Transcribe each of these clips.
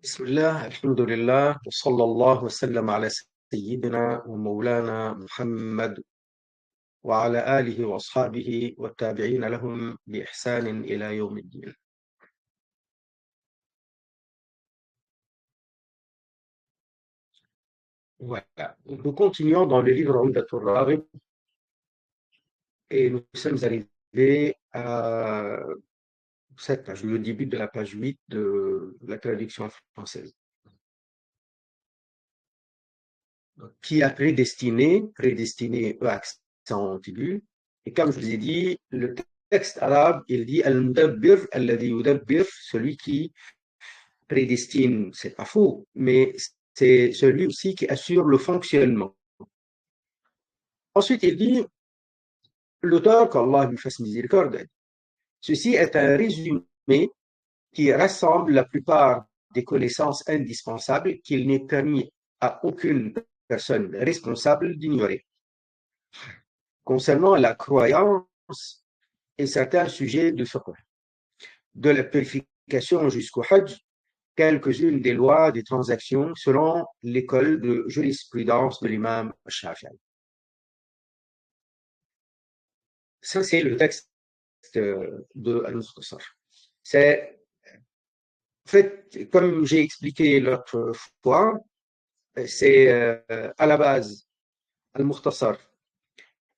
بسم الله الحمد لله وصلى الله وسلم على سيدنا ومولانا محمد وعلى آله وأصحابه والتابعين لهم بإحسان إلى يوم الدين. Voilà. Nous continuons dans le livre Umdatul Raghib et nous sommes arrivés à cette page, le début de la page 8 de la traduction française, qui a prédestiné E accent aigu. Et comme je vous ai dit, le texte arabe, il dit Al-Mudabbir, alladhi yudabbir, celui qui prédestine, c'est pas faux, mais c'est celui aussi qui assure le fonctionnement. Ensuite, il dit, l'auteur, qu'Allah lui fasse miséricorde, ceci est un résumé qui rassemble la plupart des connaissances indispensables qu'il n'est permis à aucune personne responsable d'ignorer. Concernant la croyance et certains sujets de fiqh, de la purification jusqu'au hajj, quelques-unes des lois des transactions selon l'école de jurisprudence de l'imam Shafi'i. Ça, c'est le texte de Al-Mukhtasar. C'est, en fait, comme j'ai expliqué l'autre fois, c'est à la base, Al-Mukhtasar,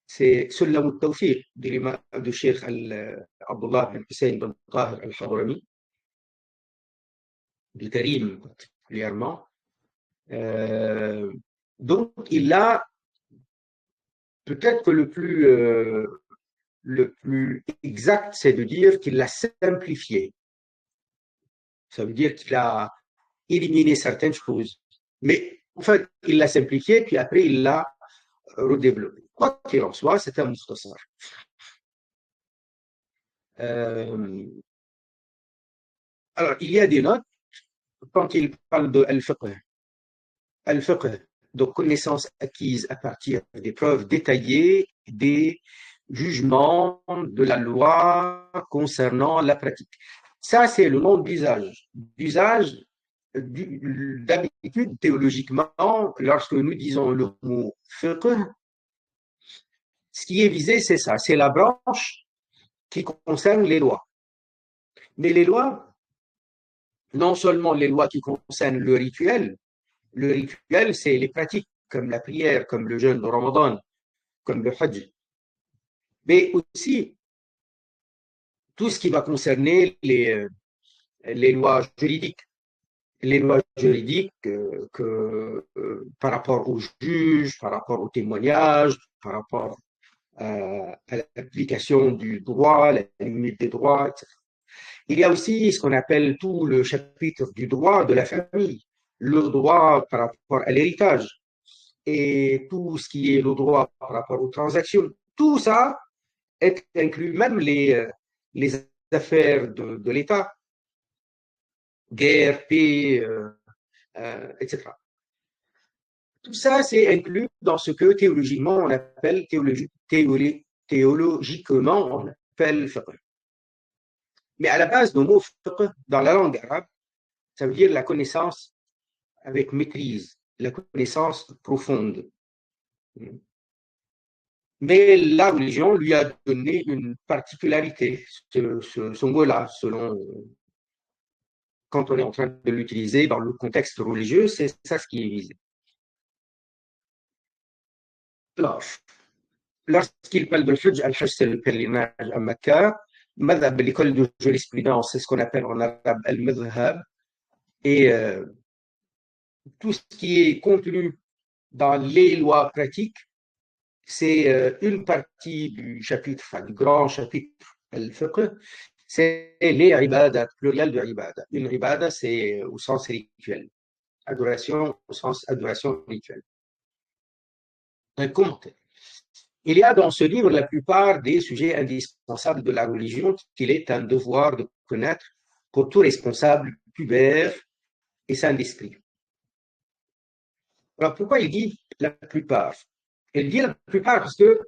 c'est Sulam al-Tawfiq de l'imam de Cheikh Abdullah bin Hussein bin Tahir al-Hadrami, du Karim particulièrement. Donc, il a peut-être que le plus exact, c'est de dire qu'il l'a simplifié. Ça veut dire qu'il a éliminé certaines choses. Mais en fait, il l'a simplifié, puis après, il l'a redéveloppé. Quoi qu'il en soit, c'est un mukhtasar. Alors, il y a des notes quand il parle de al-fiqh. Al-fiqh, donc connaissances acquises à partir des preuves détaillées, des jugements de la loi concernant la pratique. Ça, c'est le nom d'usage. D'usage, d'habitude, théologiquement, lorsque nous disons le mot fiqh, ce qui est visé, c'est ça, c'est la branche qui concerne les lois. Mais les lois, non seulement les lois qui concernent le rituel, c'est les pratiques, comme la prière, comme le jeûne de Ramadan, comme le hajj, mais aussi tout ce qui va concerner les lois juridiques. Les lois juridiques par rapport aux juges, par rapport aux témoignages, par rapport à l'application du droit, la limite des droits, etc. Il y a aussi ce qu'on appelle tout le chapitre du droit de la famille, le droit par rapport à l'héritage et tout ce qui est le droit par rapport aux transactions. Tout ça est inclus, même les affaires de l'État, guerre, paix, etc. Tout ça, c'est inclus dans ce que théologiquement on appelle théologiquement on appelle fiqh. Mais à la base, le mot fiqh dans la langue arabe, ça veut dire la connaissance avec maîtrise, la connaissance profonde. Mais la religion lui a donné une particularité, ce mot-là, selon quand on est en train de l'utiliser dans le contexte religieux, c'est ça ce qui est visé. Alors, lorsqu'il parle de Hajj, Al-Hajj, c'est le pèlerinage à Mecca. Madhab, l'école de jurisprudence, c'est ce qu'on appelle en arabe Al-Madhhab. Et tout ce qui est contenu dans les lois pratiques, c'est une partie du chapitre, enfin du grand chapitre Al-Fiqh, c'est les ibadat, pluriel de ibada. Une ibada, c'est au sens rituel. Adoration au sens adoration rituelle. Un commentaire. Il y a dans ce livre la plupart des sujets indispensables de la religion qu'il est un devoir de connaître pour tout responsable pubère et saint d'esprit. Alors pourquoi il dit la plupart? Il dit la plupart parce que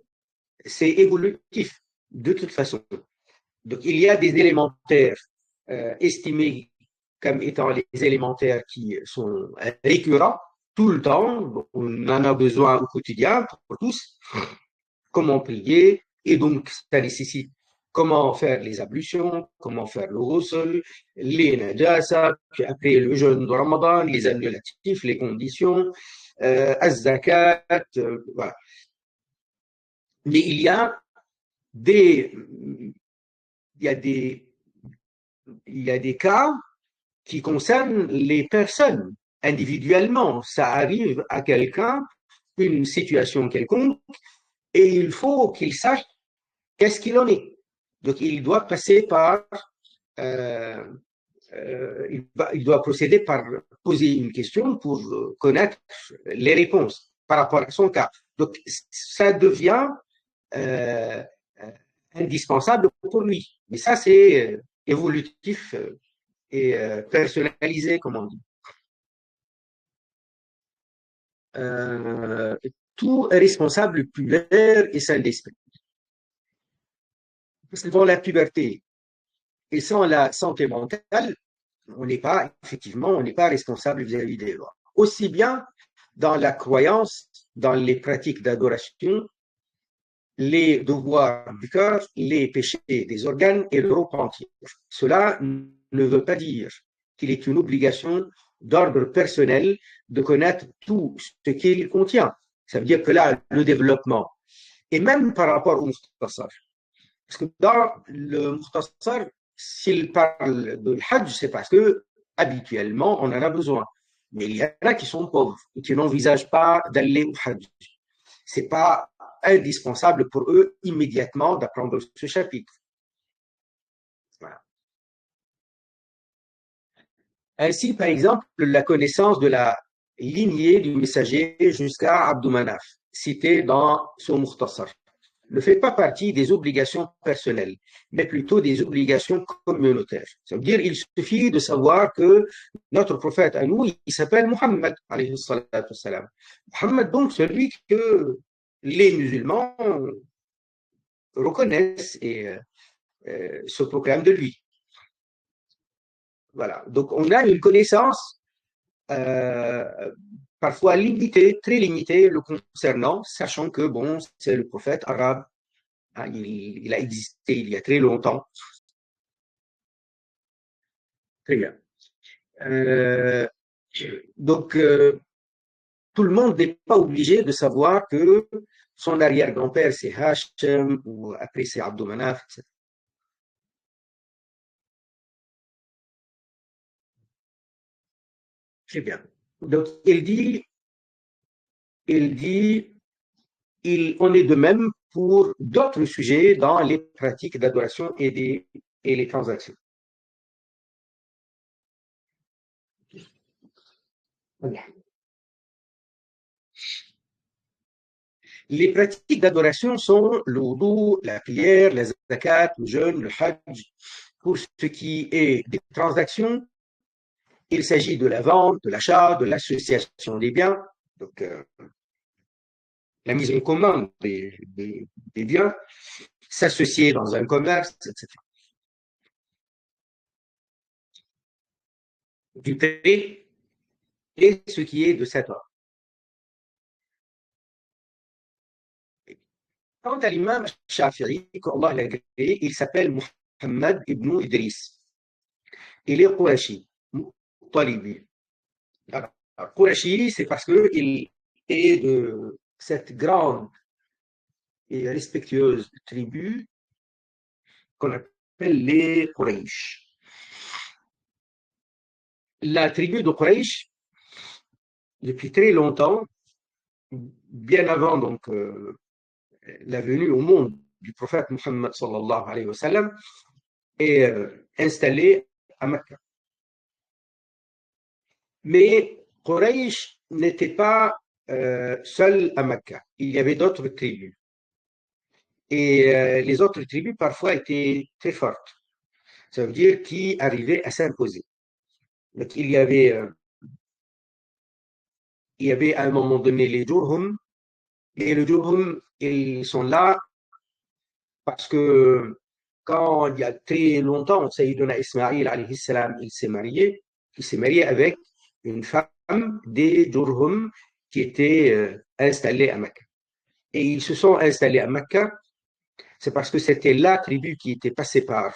c'est évolutif de toute façon. Donc, il y a des élémentaires estimés comme étant les élémentaires qui sont récurrents tout le temps. On en a besoin au quotidien pour tous. Comment prier, et donc ça nécessite comment faire les ablutions, comment faire le ghusl, les najasa, puis après le jeûne de Ramadan, les annulatifs, les conditions, az-zakat, voilà. Mais des, il y a des, il y a des cas qui concernent les personnes individuellement. Ça arrive à quelqu'un, une situation quelconque, et il faut qu'il sache qu'est-ce qu'il en est. Donc, il doit passer par, euh, il doit procéder par poser une question pour connaître les réponses par rapport à son cas. Donc, ça devient euh, indispensable pour lui. Mais ça, c'est évolutif et personnalisé, comme on dit. Euh, Tout responsable pubère et sain d'esprit. Parce que dans la puberté et sans la santé mentale, on n'est pas, effectivement, on n'est pas responsable vis-à-vis des lois. Aussi bien dans la croyance, dans les pratiques d'adoration, les devoirs du cœur, les péchés des organes et le repentir. Cela ne veut pas dire qu'il est une obligation d'ordre personnel de connaître tout ce qu'il contient. Ça veut dire que là, le développement, et même par rapport au Mukhtasar, parce que dans le Mukhtasar, s'il parle de Hajj, c'est parce que habituellement, on en a besoin. Mais il y en a qui sont pauvres et qui n'envisagent pas d'aller au Hajj. C'est pas indispensable pour eux immédiatement d'apprendre ce chapitre. Voilà. Ainsi, par exemple, la connaissance de la lignée du messager jusqu'à Abdou Manaf, cité dans son Mukhtasar, ne fait pas partie des obligations personnelles, mais plutôt des obligations communautaires. Ça veut dire qu'il suffit de savoir que notre prophète à nous, il s'appelle Muhammad, alayhi salatu wassalam. Muhammad, donc, celui que les musulmans reconnaissent et se proclament de lui. Voilà. Donc, on a une connaissance euh, parfois limitée, très limitée, le concernant, sachant que, bon, c'est le prophète arabe. Hein, il a existé il y a très longtemps. Très bien. Euh, donc, tout le monde n'est pas obligé de savoir que son arrière-grand-père, c'est Hachem, ou après c'est Abdou Manaf, etc. Très bien. Donc, il dit, on est de même pour d'autres sujets dans les pratiques d'adoration et les transactions. Les pratiques d'adoration sont le wudu, la prière, la zakat, le jeûne, le hajj. Pour ce qui est des transactions, il s'agit de la vente, de l'achat, de l'association des biens, donc la mise en commun des biens, s'associer dans un commerce, etc. Du prêt et ce qui est de cet ordre. Quant à l'imam Shafi'i, qu'Allah l'a créé, il s'appelle Muhammad ibn Idris. Il est Qurashi, Talibi. Alors, Qurashi, c'est parce qu'il est de cette grande et respectueuse tribu qu'on appelle les Quraysh. La tribu de Quraysh, depuis très longtemps, bien avant donc la venue au monde du prophète Muhammad sallallahu alayhi wa sallam, est installée à Mecca. Mais Quraysh n'était pas seul à Mecca. Il y avait d'autres tribus. Et les autres tribus parfois étaient très fortes. Ça veut dire qui arrivaient à s'imposer. Donc il y avait à un moment donné les Jurhum, et les Jurhum, ils sont là parce que quand il y a très longtemps, Sayyiduna Ismaïl alayhi salam, il s'est marié avec une femme des Jurhum qui était installée à Mecca. Et ils se sont installés à Mecca, c'est parce que c'était la tribu qui était passée par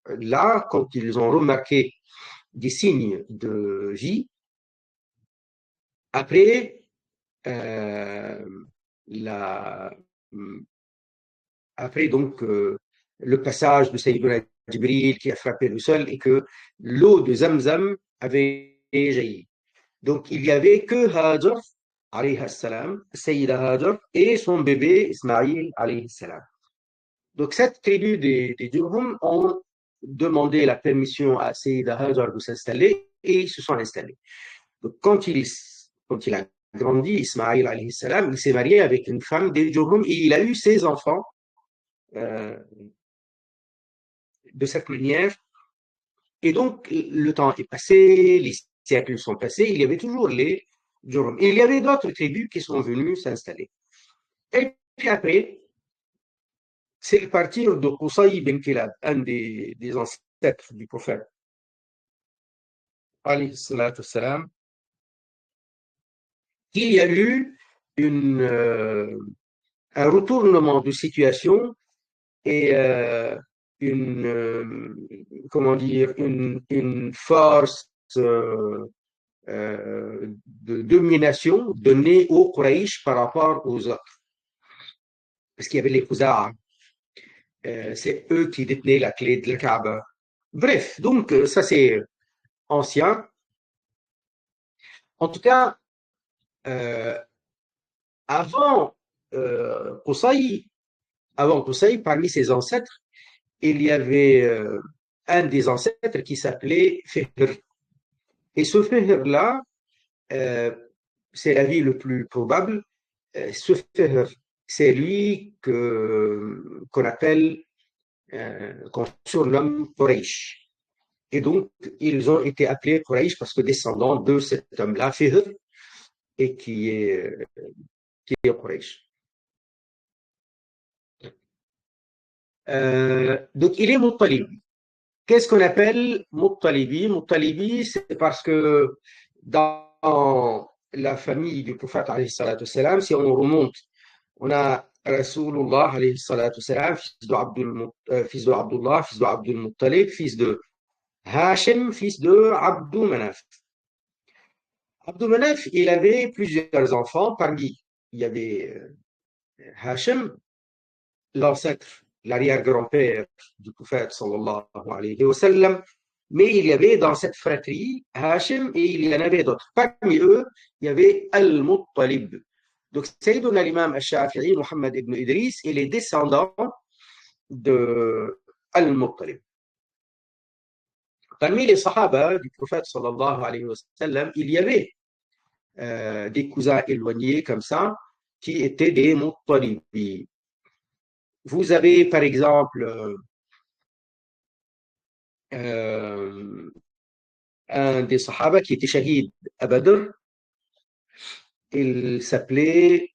là, quand ils ont remarqué des signes de vie. Après, euh, la, après donc le passage de Sayyidina Jibril qui a frappé le sol et que l'eau de Zamzam avait jailli. Donc il n'y avait que Hajar, alayhi salam, Sayyida Hajar, et son bébé Ismaïl, alayhi salam. Donc cette tribu des Jurhum ont demandé la permission à Sayyida Hajar de s'installer et ils se sont installés. Donc quand il a grandi, Ismaïl, alayhi salam, il s'est marié avec une femme des Jurhum et il a eu 16 enfants euh, de cette manière. Et donc, le temps est passé, les siècles sont passés, il y avait toujours les Jurhum. Et il y avait d'autres tribus qui sont venues s'installer. Et puis après, c'est le partir de Qusay bin Kilab, un des ancêtres du prophète, alayhi salatu wassalam, qu'il y a eu une, un retournement de situation et comment dire, une force de domination donnée aux Quraysh par rapport aux autres. Parce qu'il y avait les Khuzaa, c'est eux qui détenaient la clé de la Kaaba. Bref, donc ça c'est ancien. En tout cas, euh, avant Qusay, avant Qusay, parmi ses ancêtres, il y avait un des ancêtres qui s'appelait Fihr. Et ce Fihr-là, euh, c'est l'avis le plus probable, ce Fihr, c'est lui qu'on appelle, qu'on surnomme Quraysh. Et donc, ils ont été appelés Quraysh parce que descendant de cet homme-là, Fihr, et qui est Quraysh. Donc, il est Muttalib. Qu'est-ce qu'on appelle Muttalibi? Muttalibi, c'est parce que dans la famille du prophète, alayhi salatu salam, si on remonte, on a Rasulullah, alayhi salatu salam, fils de Abdullah, fils de Abdul Muttalib, fils de Hashim, fils de Abdou Manaf. Abdou Manaf, il avait plusieurs enfants, parmi, il y avait Hashim, l'ancêtre, l'arrière-grand-père du prophète sallallahu alayhi wa sallam, mais il y avait dans cette fratrie Hashim et il y en avait d'autres. Parmi eux, il y avait Al-Muttalib. Donc, Sayyiduna l'imam al-Shafi'i, Muhammad ibn Idris, et les descendants de Al-Muttalib. Parmi les sahaba du prophète sallallahu alayhi wa sallam, il y avait des cousins éloignés comme ça qui étaient des Muttalibi. Vous avez par exemple un des sahaba qui était shahid à Badr, il s'appelait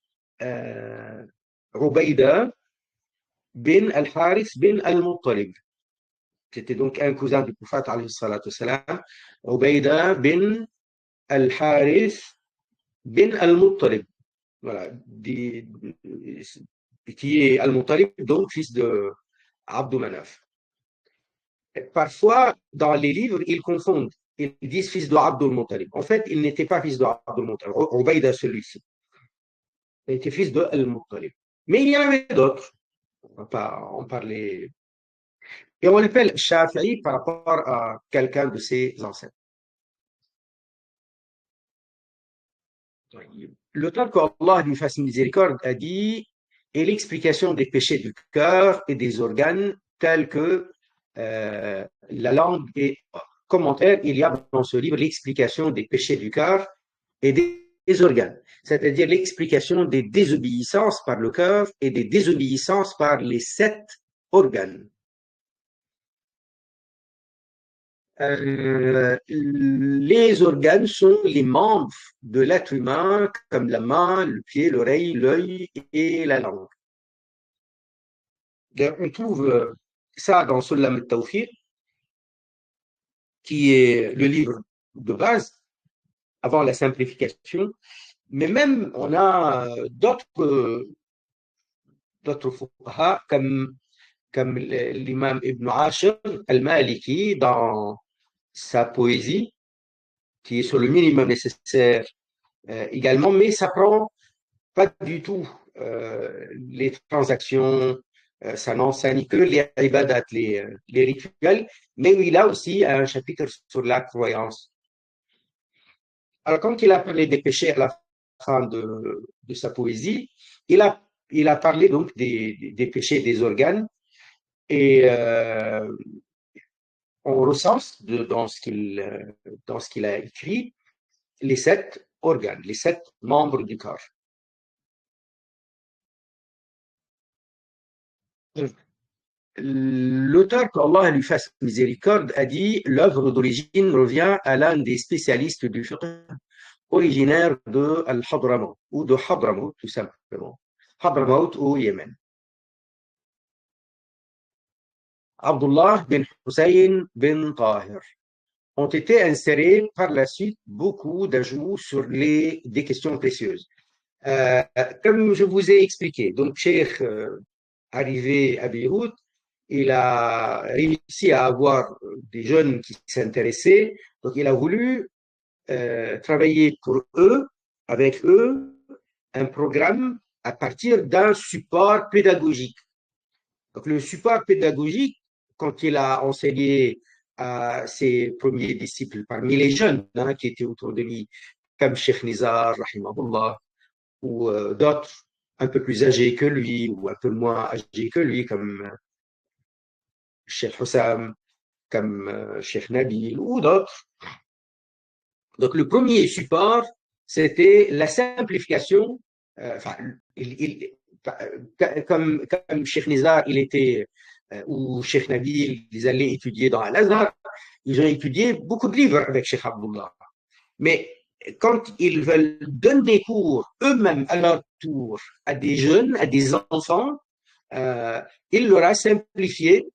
Ubayda bin al-Harith bin al-Muttalib. C'était donc un cousin du prophète alayhi salatu salam, Ubayda bin al-Harith bin al-Muttalib. Voilà, qui est al-Muttalib, donc fils de Abdou Manaf. Parfois, dans les livres, ils confondent. Ils disent fils de Abdul Muttalib. En fait, il n'était pas fils de Abdul Muttalib. Ubayda, celui-ci. Il était fils de Al-Muttalib. Mais il y en avait d'autres. On va pas en parler. Et on l'appelle Shafi'i par rapport à quelqu'un de ses ancêtres. Le temps qu'Allah lui fasse miséricorde a dit et l'explication des péchés du cœur et des organes tels que la langue et commentaire, il y a dans ce livre l'explication des péchés du cœur et des organes, c'est-à-dire l'explication des désobéissances par le cœur et des désobéissances par les 7 organes. Les organes sont les membres de l'être humain, comme la main, le pied, l'oreille, l'œil et la langue. On trouve ça dans Sulam al-Tawfiq, qui est le livre de base, avant la simplification. Mais même, on a d'autres fuqaha, comme l'imam Ibn Ashir al-Maliki, dans sa poésie, qui est sur le minimum nécessaire également, mais ça prend pas du tout les transactions, ça n'enseigne que les ibadat, les rituels, mais il a aussi un chapitre sur la croyance. Alors, quand il a parlé des péchés à la fin de sa poésie, il a parlé donc des péchés des organes et on recense dans ce qu'il a écrit les 7 organes, les 7 membres du corps. L'auteur, qu'Allah lui fasse miséricorde, a dit l'œuvre d'origine revient à l'un des spécialistes du fiqh originaire de Al-Hadramaut ou de Hadramaut tout simplement. Hadramaut au Yémen. Abdullah bin Hussein bin Tahir ont été insérés par la suite beaucoup d'ajouts sur des questions précieuses. Comme je vous ai expliqué, donc Cheikh arrivé à Beyrouth, il a réussi à avoir des jeunes qui s'intéressaient, donc il a voulu travailler pour eux, avec eux, un programme à partir d'un support pédagogique. Donc le support pédagogique, quand il a enseigné à ses premiers disciples, parmi les jeunes qui étaient autour de lui, comme Cheikh Nizar, rahimahullah, ou d'autres un peu plus âgés que lui, ou un peu moins âgés que lui, comme Cheikh Hussam, comme Cheikh Nabil, ou d'autres. Donc le premier support, c'était la simplification. Enfin, comme Cheikh Nizar, il était, ou Cheikh Nabil, ils allaient étudier dans Al-Azhar, ils ont étudié beaucoup de livres avec Cheikh Abdullah. Mais quand ils veulent donner des cours eux-mêmes à leur tour à des jeunes, à des enfants, il leur a simplifié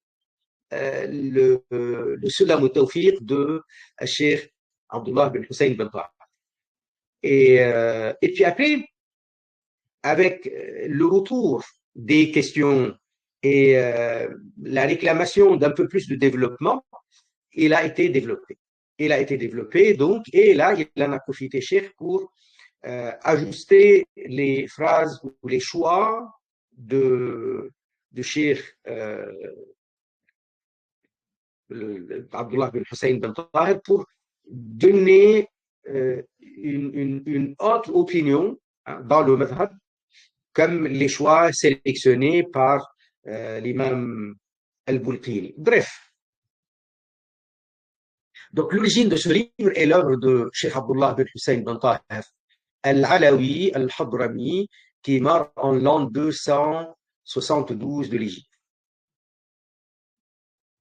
le Sulam al-Tawfiq de Cheikh Abdullah bin Hussein bin Taha. Et puis après, avec le retour des questions et la réclamation d'un peu plus de développement, il a été développé. Il a été développé, donc, et là, il en a profité, Cheikh, pour ajuster les phrases ou les choix de Cheikh Abdullah bin Hussein bin Tahir pour donner une autre opinion dans le madhab, comme les choix sélectionnés par l'imam al-Bulqini. Bref, donc l'origine de ce livre est l'œuvre de Cheikh Abdullah bin Hussein bin Tahir al-Alawi al-Hadrami, qui est mort en l'an 272 de l'Égypte.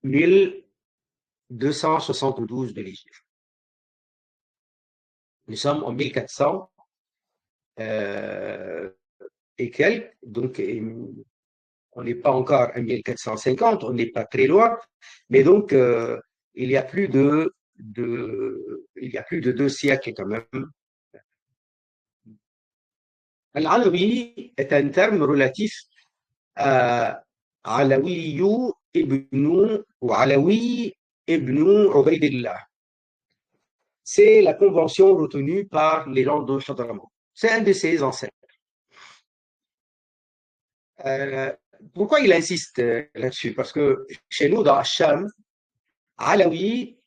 1272 de l'Égypte. Nous sommes en 1400 et quelques, donc on n'est pas encore à 1450, on n'est pas très loin, mais donc il y a plus de 2 siècles quand même. Al-Alawi est un terme relatif à Alawi ibn ou Alawi ibn Ubaydillah. C'est la convention retenue par les gens de Hadramaut. C'est un de ses ancêtres. Pourquoi il insiste là-dessus? Parce que chez nous, dans Hacham, Alawi,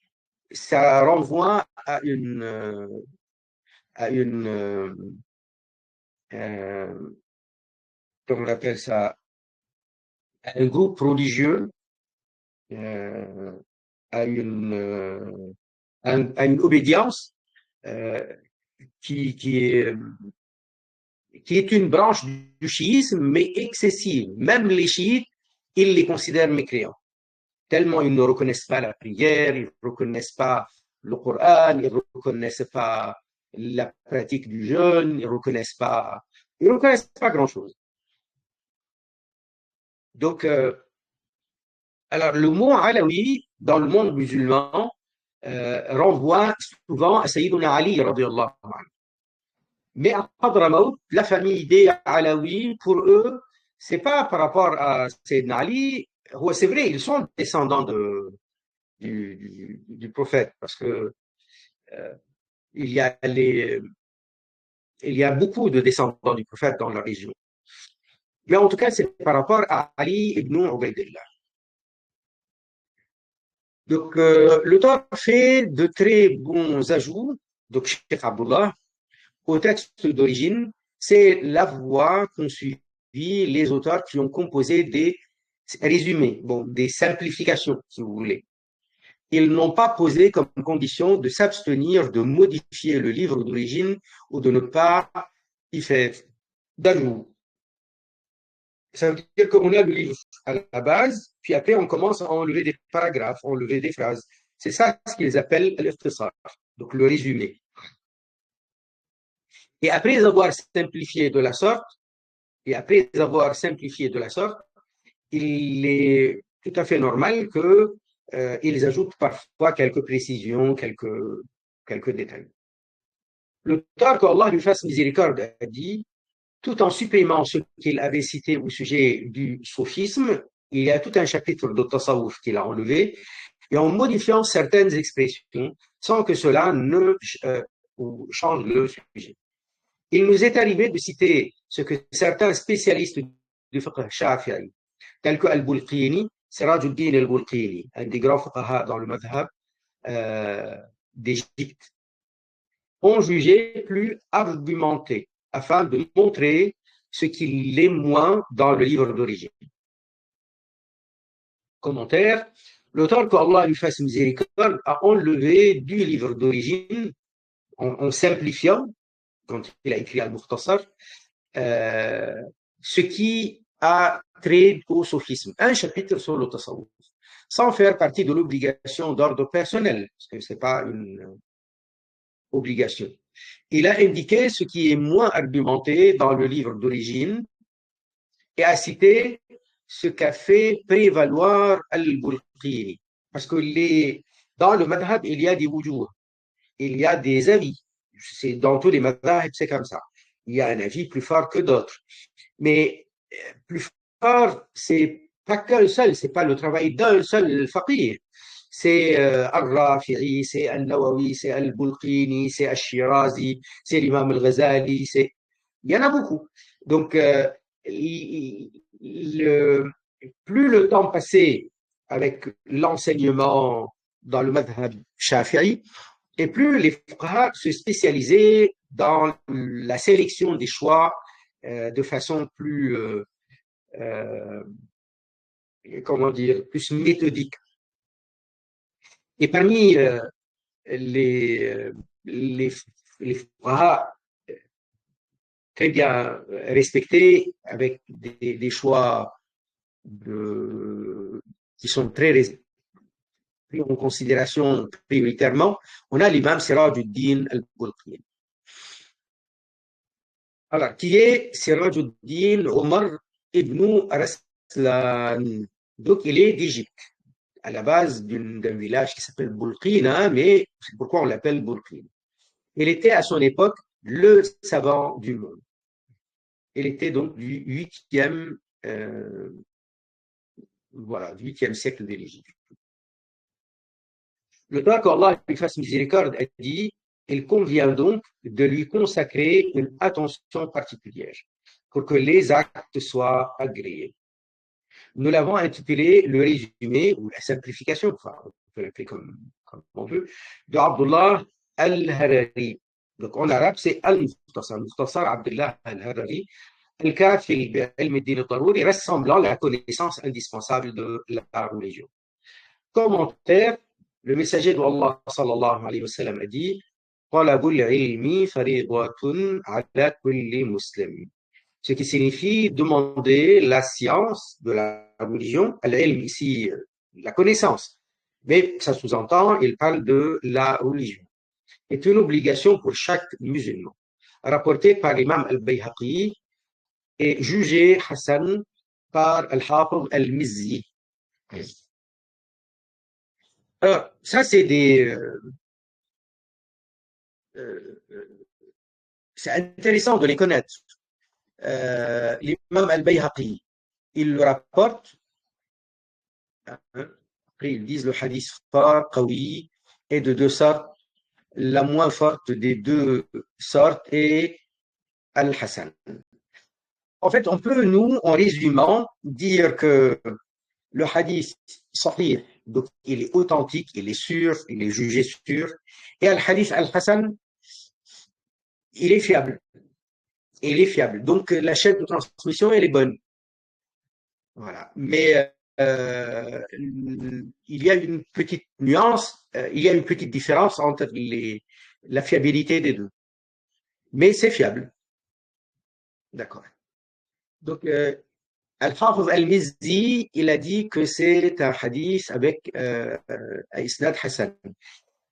ça renvoie à comment on appelle ça, un groupe religieux, euh, à à une obédience euh, qui, qui est, qui est une branche du chiisme, mais excessive. Même les chiites, ils les considèrent mécréants. Tellement ils ne reconnaissent pas la prière, ils ne reconnaissent pas le Coran, ils ne reconnaissent pas la pratique du jeûne, ils ne reconnaissent pas grand-chose. Donc, Alors, le mot alawi, dans le monde musulman, renvoie souvent à Sayyidina Ali, radiallahu anhu. Mais à Hadramaut, la famille des Alaouis, pour eux, c'est pas par rapport à Sayyidina Ali. Ouais, c'est vrai, ils sont descendants du prophète, parce que euh, il y a il y a beaucoup de descendants du prophète dans la région. Mais en tout cas, c'est par rapport à Ali ibn Ubaidillah. Donc, l'auteur fait de très bons ajouts, donc Cheikh Abdullah, au texte d'origine. C'est la voie qu'ont suivi les auteurs qui ont composé des résumés, bon, des simplifications, si vous voulez. Ils n'ont pas posé comme condition de s'abstenir de modifier le livre d'origine ou de ne pas y faire d'ajout. Ça veut dire qu'on a le livre à la base, puis après on commence à enlever des paragraphes, enlever des phrases. C'est ça ce qu'ils appellent l'iftisar, donc le résumé. Et après avoir simplifié de la sorte, et après avoir simplifié de la sorte, il est tout à fait normal que ils ajoutent parfois quelques précisions, quelques détails. L'auteur, qu'Allah lui fasse miséricorde, a dit, tout en supprimant ce qu'il avait cité au sujet du sophisme, il y a tout un chapitre de tasawwuf qu'il a enlevé, et en modifiant certaines expressions, sans que cela ne change le sujet. Il nous est arrivé de citer ce que certains spécialistes du fiqh shafi'i, tels que Al-Bulqini, Sirajuddin Al-Bulqini, un des grands fuqaha dans le madhab d'Égypte, ont jugé plus argumenté afin de montrer ce qu'il est moins dans le livre d'origine. Commentaire, l'auteur, qu'Allah lui fasse miséricorde, a enlevé du livre d'origine, en simplifiant, quand il a écrit Al-Mukhtasar, ce qui a trait au sophisme. Un chapitre sur le tasawwuf, sans faire partie de l'obligation d'ordre personnel, parce que ce n'est pas une obligation. Il a indiqué ce qui est moins argumenté dans le livre d'origine et a cité ce qu'a fait prévaloir Al-Bulqini. Parce que dans le madhab, il y a des wujuh, il y a des avis. C'est dans tous les madhab, c'est comme ça. Il y a un avis plus fort que d'autres. Mais plus fort, c'est pas qu'un seul, c'est pas le travail d'un seul faqih. C'est Al-Rafi'i, c'est Al-Nawawi, c'est Al-Bulqini, c'est Al-Shirazi, c'est l'imam Al-Ghazali, il y en a beaucoup. Donc, plus le temps passait avec l'enseignement dans le madhab shafi'i, et plus les fuqaha se spécialisaient dans la sélection des choix de façon plus, comment dire, plus méthodique. Et parmi les, les, les fuqaha très bien respectés, avec des choix qui sont très pris en considération prioritairement, on a l'imam Sirajuddin al-Bulqini. Alors, qui est Sirajuddin Omar ibn Raslan. Donc, il est d'Égypte, à la base d'un village qui s'appelle Bulqina, mais c'est pourquoi on l'appelle Bulqina. Il était à son époque le savant du monde. Il était donc du 8e, voilà, du 8e siècle de l'Égypte. Le temps qu'Allah lui fasse miséricorde a dit, il convient donc de lui consacrer une attention particulière pour que les actes soient agréés. Nous l'avons intitulé le résumé ou la simplification, enfin, on peut l'appeler comme on veut, de Abdullah al-Harari. Donc en arabe, c'est al-Mukhtasar, Mukhtasar Abdullah al-Harari, al-Kafi bi-ilm ad-din al-daruri, rassemblant la connaissance indispensable de la religion. Commentaire, le messager d'Allah sallallahu alayhi wa sallam a dit Talabul ilmi faridatun ala kulli muslim. Ce qui signifie demander la science de la religion, al-ilm ici, la connaissance. Mais ça sous-entend, il parle de la religion. C'est une obligation pour chaque musulman. Rapporté par l'imam al-Bayhaqi et jugé Hassan par al-Hafiz al-Mizzi. Alors, ça, euh, c'est intéressant de les connaître. L'imam al-Bayhaqi, il le rapporte, hein, après ils disent le hadith fort, qawi, est de deux sortes. La moins forte des deux sortes est al-Hassan. En fait, on peut, nous, en résumant, dire que le hadith sahih, donc il est authentique, il est sûr, il est jugé sûr, et al-hadith al-Hassan, il est fiable. Il est fiable. Donc la chaîne de transmission, elle est bonne. Voilà. Mais il y a une petite nuance, il y a une petite différence entre la fiabilité des deux. Mais c'est fiable. D'accord. Donc, Al-Hafiz al-Mizzi, il a dit que c'est un hadith avec un isnad Hassan.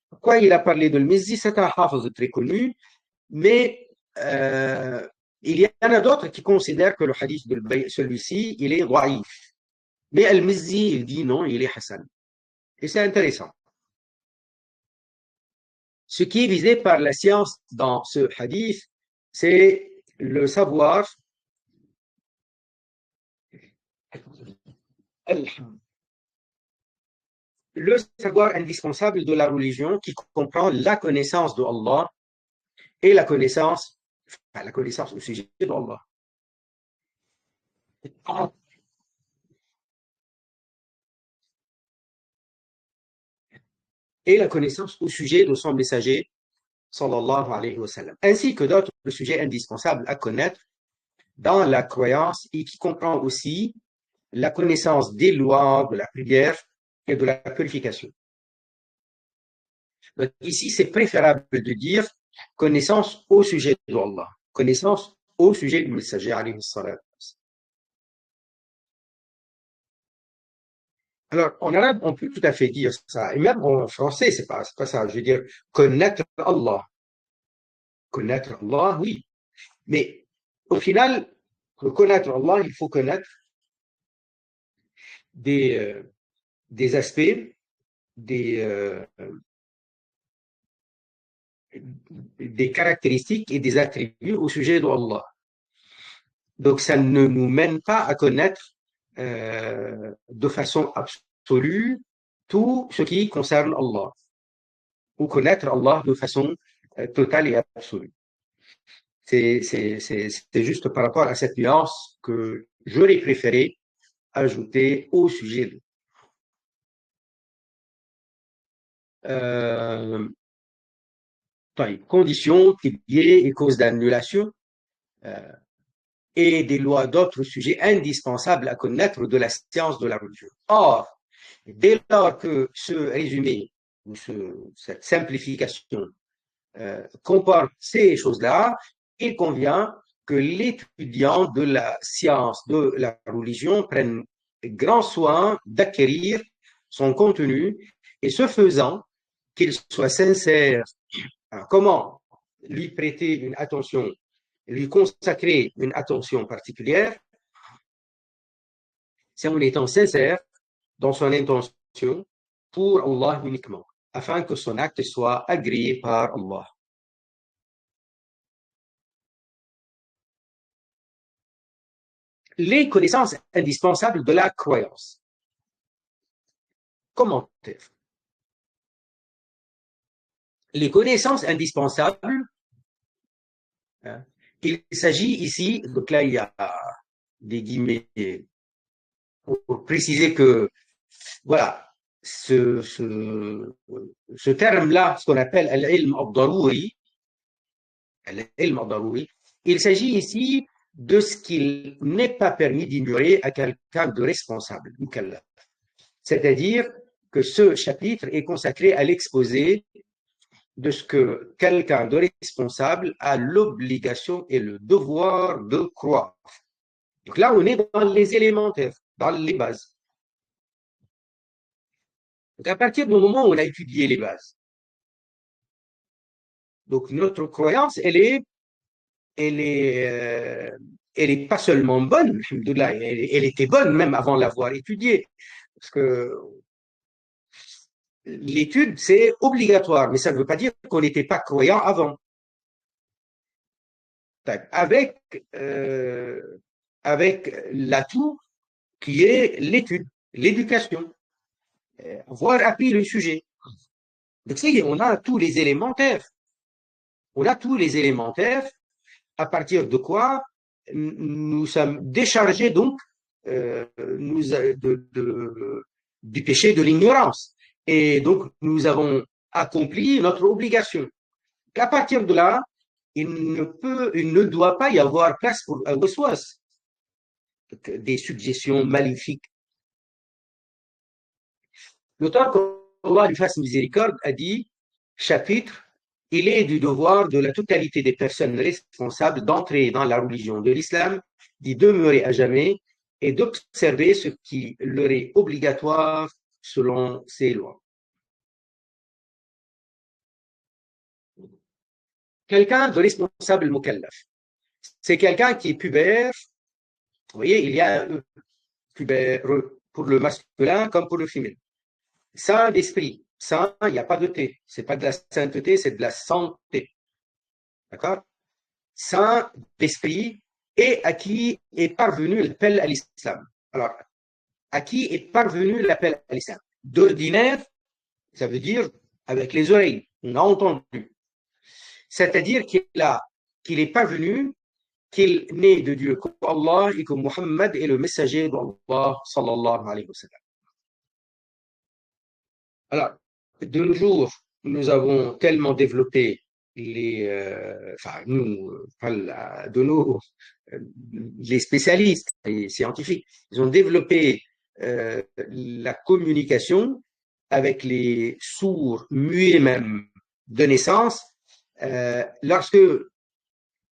Pourquoi il a parlé de al-Mizzi? C'est un Hafiz très connu, mais il y en a d'autres qui considèrent que le hadith de celui-ci, il est dhaïf. Mais al-Mizzi, il dit non, il est Hassan. Et c'est intéressant. Ce qui est visé par la science dans ce hadith, c'est le savoir, le savoir indispensable de la religion qui comprend la connaissance de Allah et la connaissance au sujet d'Allah. Et la connaissance au sujet de son messager, sallallahu alayhi wa sallam, ainsi que d'autres sujets indispensables à connaître dans la croyance et qui comprend aussi la connaissance des lois, de la prière et de la purification. Donc ici, c'est préférable de dire connaissance au sujet d'Allah, connaissance au sujet du messager, alayhi salam. Alors, en arabe, on peut tout à fait dire ça. Et même en français, c'est pas ça. Je veux dire, connaître Allah. Connaître Allah, oui. Mais au final, pour connaître Allah, il faut connaître des, euh, des aspects, des, euh, des caractéristiques et des attributs au sujet d'Allah. Donc, ça ne nous mène pas à connaître de façon absolue tout ce qui concerne Allah, ou connaître Allah de façon totale et absolue. C'est juste par rapport à cette nuance que j'aurais préféré ajouter au sujet de euh, conditions, piliers et causes d'annulation euh, et des lois d'autres sujets indispensables à connaître de la science de la religion. Or, dès lors que ce résumé ou cette simplification comporte ces choses-là, il convient que l'étudiant de la science de la religion prenne grand soin d'acquérir son contenu et ce faisant, qu'il soit sincère à comment lui prêter une attention, lui consacrer une attention particulière, c'est en étant sincère dans son intention pour Allah uniquement, afin que son acte soit agréé par Allah. Les connaissances indispensables de la croyance. Commentaire. Les connaissances indispensables, hein, il s'agit ici, donc là il y a des guillemets pour préciser que, voilà, ce terme-là, ce qu'on appelle al-ilm al-darouri, il s'agit ici de ce qu'il n'est pas permis d'ignorer à quelqu'un de responsable, c'est-à-dire que ce chapitre est consacré à l'exposé de ce que quelqu'un de responsable a l'obligation et le devoir de croire. Donc là, on est dans les élémentaires, dans les bases. Donc à partir du moment où on a étudié les bases, donc notre croyance, elle est pas seulement bonne, elle était bonne même avant l'avoir étudiée, parce que l'étude, c'est obligatoire, mais ça ne veut pas dire qu'on n'était pas croyant avant. Avec, euh, avec l'atout qui est l'étude, l'éducation, avoir appris le sujet. Donc, ça y est, on a tous les élémentaires. On a tous les élémentaires, à partir de quoi nous sommes déchargés donc nous, du péché de l'ignorance. Et donc, nous avons accompli notre obligation. À partir de là, il ne doit pas y avoir place pour un waswas, des suggestions maléfiques. L'auteur, qu'Allah lui fasse miséricorde, a dit, chapitre, il est du devoir de la totalité des personnes responsables d'entrer dans la religion de l'islam, d'y demeurer à jamais et d'observer ce qui leur est obligatoire selon ses lois. Quelqu'un de responsable mukallaf, c'est quelqu'un qui est pubère. Vous voyez, il y a pubère pour le masculin comme pour le féminin. Saint d'esprit, saint, il n'y a pas de thé. C'est pas de la sainteté, c'est de la santé. D'accord? Saint d'esprit et à qui est parvenu l'appel à l'islam. Alors, à qui est parvenu l'appel à l'islam? D'ordinaire, ça veut dire avec les oreilles, on a entendu. C'est-à-dire qu'il est parvenu, qu'il n'est de Dieu qu'Allah et que Muhammad est le messager d'Allah sallallahu alayhi wa sallam. Alors, de nos jours, nous avons tellement développé enfin, nous, de nos, les spécialistes et scientifiques, ils ont développé la communication avec les sourds, muets même de naissance. Lorsque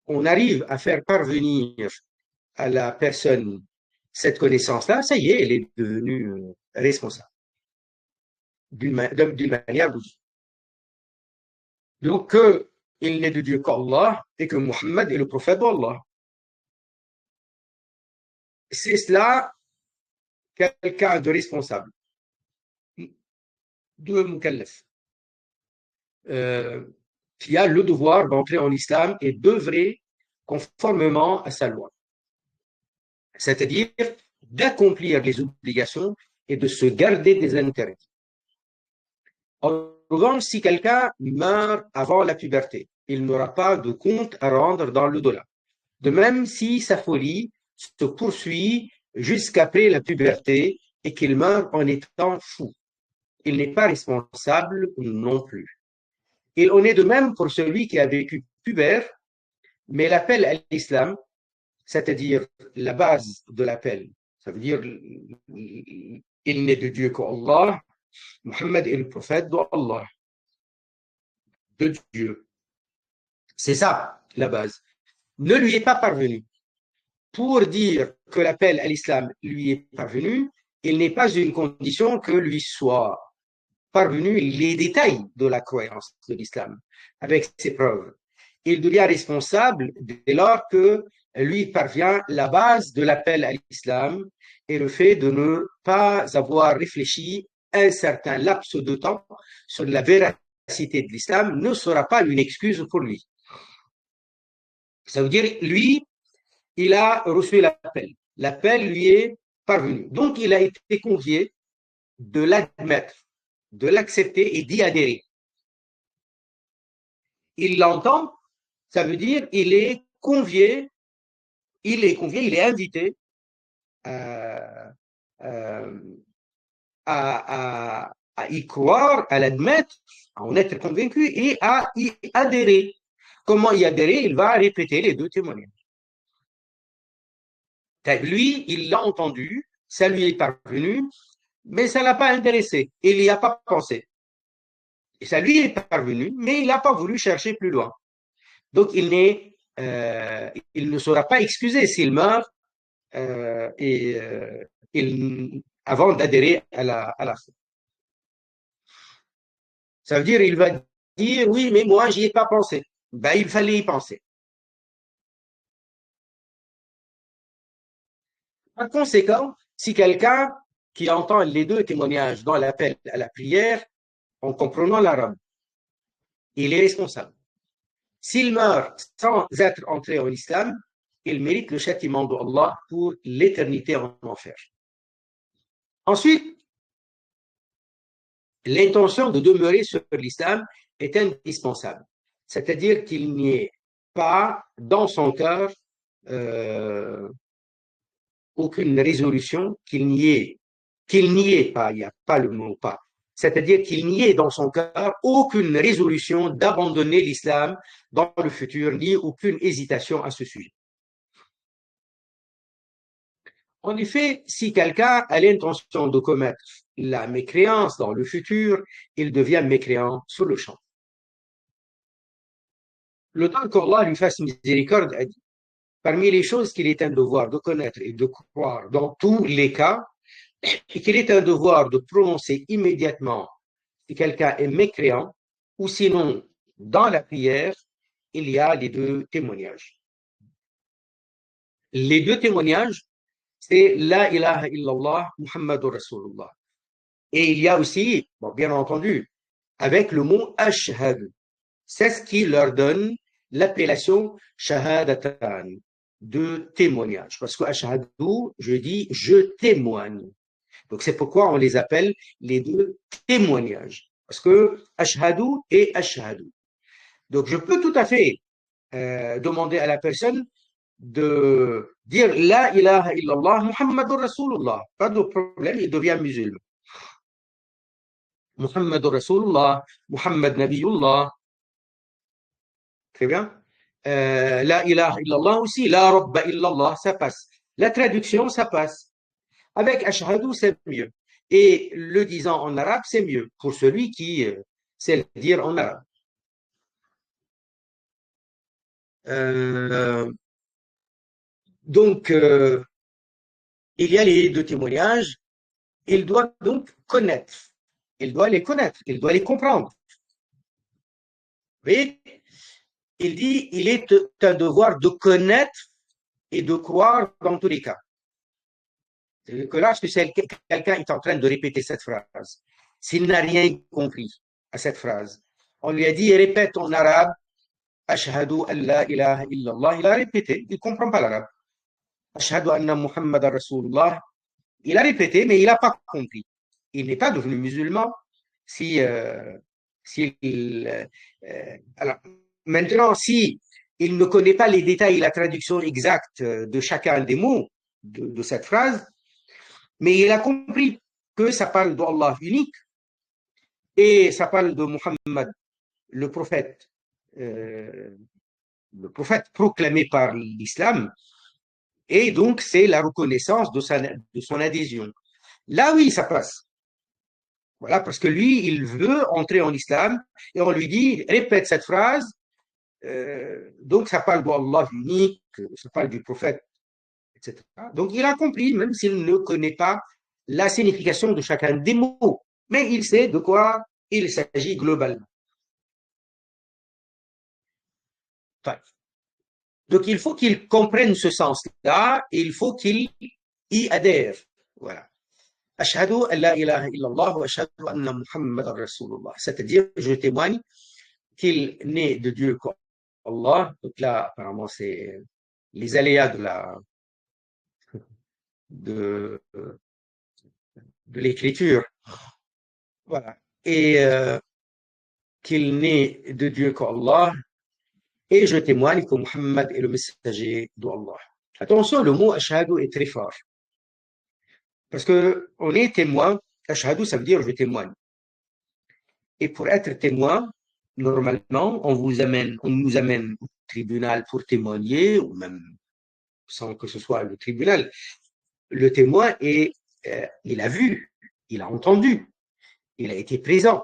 on arrive à faire parvenir à la personne cette connaissance-là, ça y est, elle est devenue responsable d'une manière ou d'une autre. Donc, il n'est de Dieu qu'Allah et que Muhammad est le prophète d'Allah. C'est cela quelqu'un de responsable, de mukallaf, qui a le devoir d'entrer en islam et d'œuvrer conformément à sa loi. C'est-à-dire d'accomplir les obligations et de se garder des intérêts. En revanche, si quelqu'un meurt avant la puberté, il n'aura pas de compte à rendre dans l'au-delà. De même, si sa folie se poursuit jusqu'après la puberté et qu'il meurt en étant fou, il n'est pas responsable non plus. Il en est de même pour celui qui a vécu pubère, mais l'appel à l'islam, c'est-à-dire la base de l'appel, ça veut dire il n'est de Dieu qu'Allah, Muhammad est le prophète d'Allah, de Dieu. C'est ça la base. Ne lui est pas parvenu. Pour dire que l'appel à l'islam lui est parvenu, il n'est pas une condition que lui soit parvenu les détails de la croyance de l'islam, avec ses preuves. Il devient responsable dès lors que lui parvient la base de l'appel à l'islam et le fait de ne pas avoir réfléchi un certain laps de temps sur la véracité de l'islam ne sera pas une excuse pour lui. Ça veut dire, lui, il a reçu l'appel. L'appel lui est parvenu. Donc, il a été convié de l'admettre, de l'accepter et d'y adhérer. Il l'entend, ça veut dire il est convié, il est invité à, à y croire, à l'admettre, à en être convaincu et à y adhérer. Comment y adhérer? Il va répéter les deux témoignages. Lui, il l'a entendu, ça lui est parvenu, mais ça ne l'a pas intéressé. Il n'y a pas pensé. Et ça lui est parvenu, mais il n'a pas voulu chercher plus loin. Donc, il ne sera pas excusé s'il meurt avant d'adhérer à la foi. Ça veut dire il va dire oui, mais moi, j'y ai pas pensé. Ben, il fallait y penser. Par conséquent, si quelqu'un qui entend les deux témoignages dans l'appel à la prière en comprenant l'arabe, il est responsable. S'il meurt sans être entré en islam, il mérite le châtiment d'Allah pour l'éternité en enfer. Ensuite, l'intention de demeurer sur l'islam est indispensable. C'est-à-dire qu'il n'y ait pas dans son cœur aucune résolution, qu'il n'y ait pas, il n'y a pas le mot pas. C'est-à-dire qu'il n'y ait dans son cœur aucune résolution d'abandonner l'islam dans le futur, ni aucune hésitation à ce sujet. En effet, si quelqu'un a l'intention de commettre la mécréance dans le futur, il devient mécréant sur le champ. Le temps qu'Allah lui fasse miséricorde a dit, parmi les choses qu'il est un devoir de connaître et de croire dans tous les cas, et qu'il est un devoir de prononcer immédiatement si quelqu'un est mécréant, ou sinon, dans la prière, il y a les deux témoignages. Les deux témoignages, c'est La ilaha illallah Muhammadur Rasulullah. Et il y a aussi, bon, bien entendu, avec le mot ashhad. C'est ce qui leur donne l'appellation shahadatan, de témoignage. Parce que ashhadu, je dis je témoigne. Donc c'est pourquoi on les appelle les deux témoignages. Parce que ashhadu et ashhadu. Donc je peux tout à fait demander à la personne de dire La ilaha illallah Muhammadur Rasulullah. Pas de problème, il devient musulman. Muhammadur Rasulullah, Muhammad Nabiullah. Très bien. La ilaha illallah aussi, la rabba illallah, ça passe. La traduction, ça passe. Avec ashhadu, c'est mieux. Et le disant en arabe, c'est mieux pour celui qui sait le dire en arabe. Donc, il y a les deux témoignages. Il doit donc connaître. Il doit les connaître. Il doit les comprendre. Vous voyez, il dit, il est un devoir de connaître et de croire dans tous les cas. C'est que lorsque quelqu'un est en train de répéter cette phrase, s'il n'a rien compris à cette phrase, on lui a dit, répète en arabe, Ashhadu an la ilaha illallah, il a répété, il ne comprend pas l'arabe. Ashhadu anna Muhammadan Rasulullah, il a répété, mais il n'a pas compris. Il n'est pas devenu musulman si, alors, maintenant, si il ne connaît pas les détails et la traduction exacte de chacun des mots de cette phrase, mais il a compris que ça parle d'Allah unique et ça parle de Muhammad, le prophète, proclamé par l'islam, et donc c'est la reconnaissance de son adhésion. Là, oui, ça passe. Voilà, parce que lui, il veut entrer en islam et on lui dit, répète cette phrase, donc ça parle d'Allah unique, ça parle du prophète, etc. Donc il a compris, même s'il ne connaît pas la signification de chacun des mots, mais il sait de quoi il s'agit globalement. Enfin, donc il faut qu'il comprenne ce sens-là et il faut qu'il y adhère. Voilà. Ashhadu an la ilaha illallah wa ashhadu anna Muhammadan Rasulullah. C'est-à-dire, je témoigne qu'il n'est de Dieu qu'Allah. Donc là, apparemment, c'est les aléas de, de l'écriture. Voilà. Et qu'il n'est de Dieu qu'Allah. Et je témoigne que Muhammad est le messager d'Allah. Attention, le mot ashhadu est très fort. Parce que on est témoin. Ashhadu, ça veut dire je témoigne. Et pour être témoin, normalement, on nous amène au tribunal pour témoigner, ou même sans que ce soit le tribunal. Le témoin il a vu, il a entendu, il a été présent.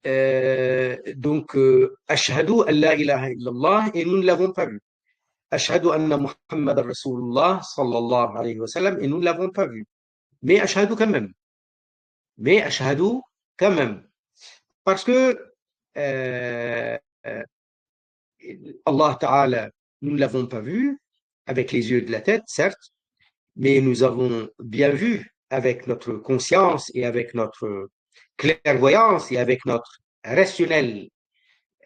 Donc, ashhadu an la ilaha illallah, et nous ne l'avons pas vu. Ashhadu anna Muhammad Rasulullah sallallahu alayhi wa sallam, et nous ne l'avons pas vu. Mais ashhadu quand même. Mais ashhadu quand même. Parce que Allah Ta'ala, nous ne l'avons pas vu avec les yeux de la tête, certes, mais nous avons bien vu avec notre conscience et avec notre clairvoyance et avec notre rationnel,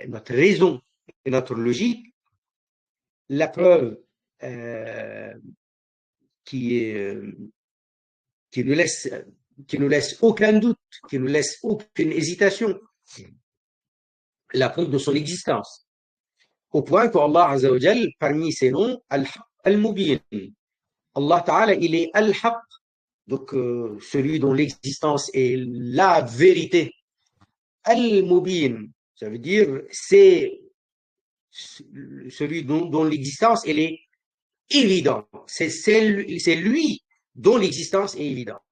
notre raison et notre logique, la preuve euh, qui, est, qui, ne laisse, qui ne laisse aucun doute, qui ne laisse aucune hésitation, la preuve de son existence. Au point qu'Allah Azzawajal, parmi ses noms, Al-Haq Al-Mubin. Allah Ta'ala, il est Al-Haq, donc celui dont l'existence est la vérité. Al-Mubin, ça veut dire c'est celui dont l'existence elle est évidente. C'est lui dont l'existence est évidente.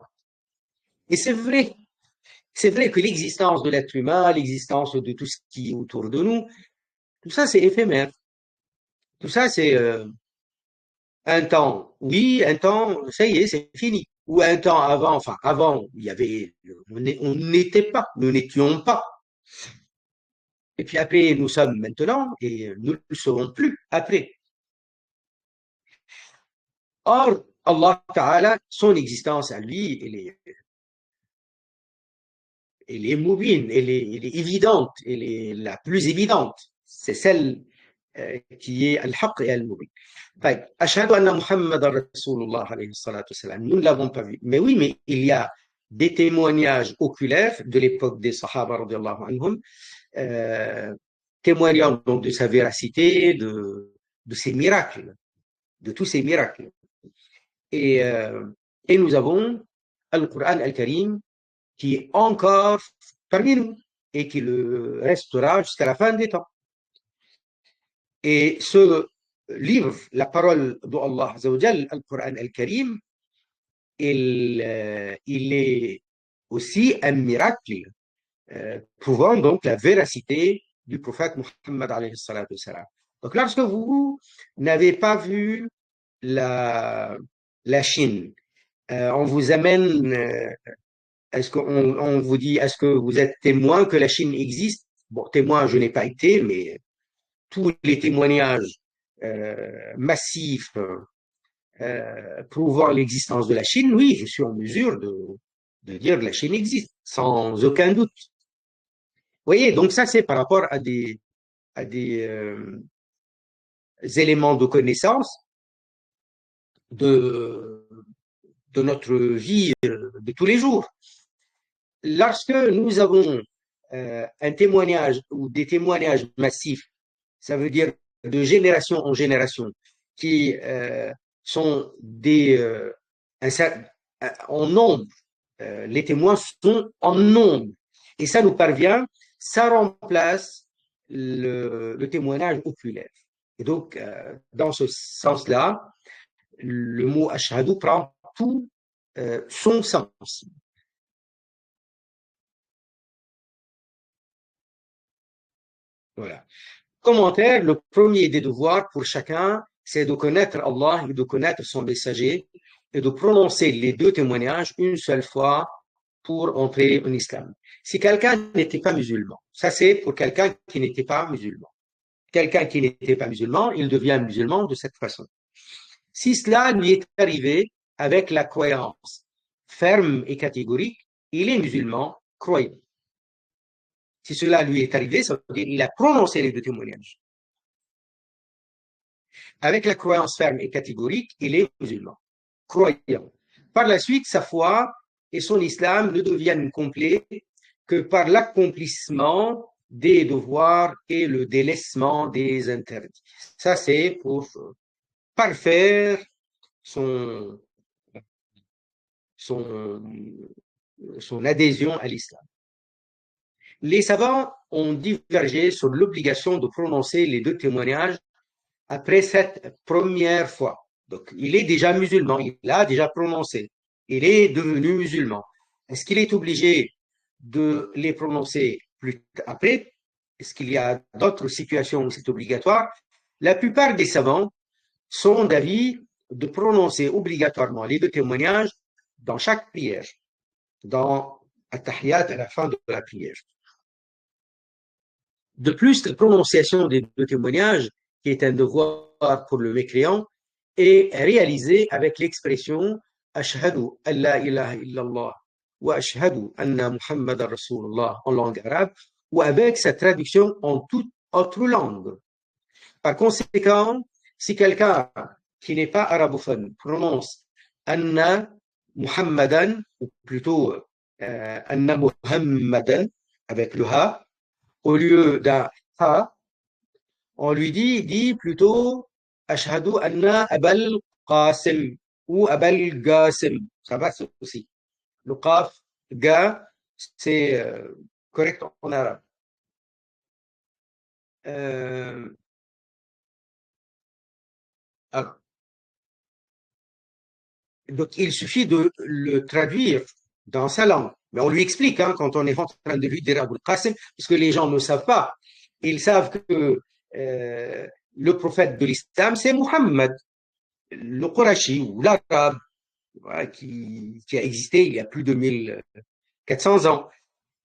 Et c'est vrai que l'existence de l'être humain, l'existence de tout ce qui est autour de nous, tout ça c'est éphémère. Tout ça c'est un temps, oui, un temps, ça y est, c'est fini. Ou un temps avant, enfin avant, il y avait, on n'était pas, nous n'étions pas. Et puis après, nous sommes maintenant et nous ne le serons plus après. Or, Allah Ta'ala, son existence à lui, elle est mobile, elle est évidente, elle est la plus évidente. C'est celle qui est Al-Haqq et Al-Mubin. Ashhadu anna Muhammad Rasulullah alayhi salatu wassalam. Nous ne l'avons pas vu. Mais oui, mais il y a des témoignages oculaires de l'époque des Sahaba radiallahu anhum, témoignant donc de sa véracité, de ses miracles, de tous ces miracles. Et, et nous avons Al-Qur'an Al-Karim qui est encore parmi nous et qui le restera jusqu'à la fin des temps. Et ce livre, la parole d'Allah Azzawajal, Al-Qur'an Al-Karim, il est aussi un miracle prouvant donc la véracité du prophète Muhammad alayhi salatu wassalam. Donc lorsque vous n'avez pas vu la Chine, on vous amène, est-ce qu'on on vous dit, est-ce que vous êtes témoin que la Chine existe? Bon, témoin, je n'ai pas été, mais tous les témoignages massifs prouvant l'existence de la Chine, oui, je suis en mesure de dire que la Chine existe, sans aucun doute. Vous voyez, donc ça, c'est par rapport à des éléments de connaissance de, de notre vie de tous les jours. Lorsque nous avons un témoignage ou des témoignages massifs, ça veut dire de génération en génération, qui sont en nombre. Les témoins sont en nombre. Et ça nous parvient, ça remplace le témoignage oculaire. Et donc, dans ce sens-là, le mot ashhadu prend tout son sens. Voilà. Commentaire, le premier des devoirs pour chacun, c'est de connaître Allah et de connaître son messager et de prononcer les deux témoignages une seule fois pour entrer en islam. Si quelqu'un n'était pas musulman, ça c'est pour quelqu'un qui n'était pas musulman. Quelqu'un qui n'était pas musulman, il devient musulman de cette façon. Si cela lui est arrivé avec la croyance ferme et catégorique, il est musulman croyant. Si cela lui est arrivé, ça veut dire qu'il a prononcé les deux témoignages. Avec la croyance ferme et catégorique, il est musulman, croyant. Par la suite, sa foi et son islam ne deviennent complets que par l'accomplissement des devoirs et le délaissement des interdits. Ça, c'est pour parfaire son adhésion à l'islam. Les savants ont divergé sur l'obligation de prononcer les deux témoignages après cette première fois. Donc, il est déjà musulman, il l'a déjà prononcé, il est devenu musulman. Est-ce qu'il est obligé de les prononcer plus après? Est-ce qu'il y a d'autres situations où c'est obligatoire? La plupart des savants sont d'avis de prononcer obligatoirement les deux témoignages dans chaque prière, dans At-Tahiyat à la fin de la prière. De plus, la prononciation des deux témoignages, qui est un devoir pour le mécréant, est réalisée avec l'expression Ashhadu an la ilaha illallah wa ashhadu anna Muhammadan Rasulullah en langue arabe ou avec sa traduction en toute autre langue. Par conséquent, si quelqu'un qui n'est pas arabophone prononce Anna Muhammadan, ou plutôt Anna Muhammadan avec le Ha, au lieu d'un Ha, on lui dit plutôt Ashhadu Anna Abal Qasim ou Abal Qasim. Ça va aussi. Le Qaf, Ga, c'est correct en arabe. Alors, donc, il suffit de le traduire dans sa langue. Mais on lui explique quand on est en train de lui dire Abul Qasim, puisque les gens ne savent pas. Ils savent que le prophète de l'islam, c'est Muhammad, le Qurashi ou l'arabe, voilà, qui a existé il y a plus de 1400 ans.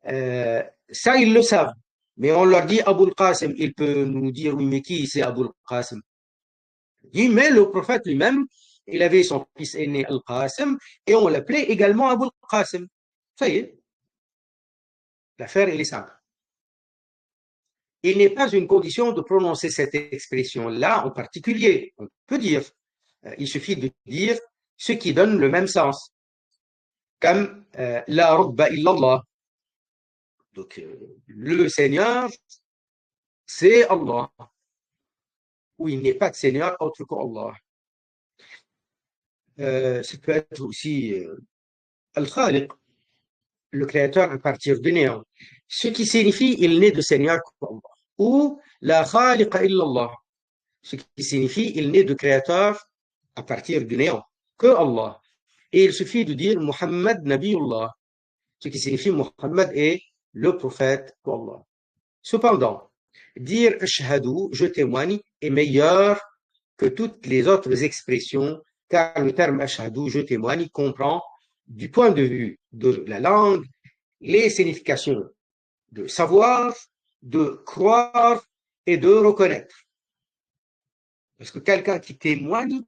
Ça, ils le savent. Mais on leur dit Abul Qasim. Il peut nous dire, oui, mais qui c'est Abul Qasim? Mais le prophète lui-même, il avait son fils aîné Al-Qasim et on l'appelait également Abul Qasim. Ça y est, l'affaire, elle est simple. Il n'est pas une condition de prononcer cette expression-là en particulier. On peut dire, il suffit de dire ce qui donne le même sens. Comme La Rabba illallah. Donc, le Seigneur, c'est Allah. Ou il n'est pas de Seigneur autre qu'Allah. Ça peut être aussi Al-Khaliq, le créateur à partir du néant. Ce qui signifie il n'est de Seigneur qu'Allah. Ou la khaliqa illallah, ce qui signifie il n'est de créateur à partir du néant que Allah. Et il suffit de dire Muhammad Nabiullah, ce qui signifie Muhammad est le prophète d'Allah. Cependant, dire Ashhadu, je témoigne, est meilleur que toutes les autres expressions, car le terme Ashhadu, je témoigne, comprend, du point de vue de la langue, les significations de savoir, de croire et de reconnaître. Parce que quelqu'un qui témoigne,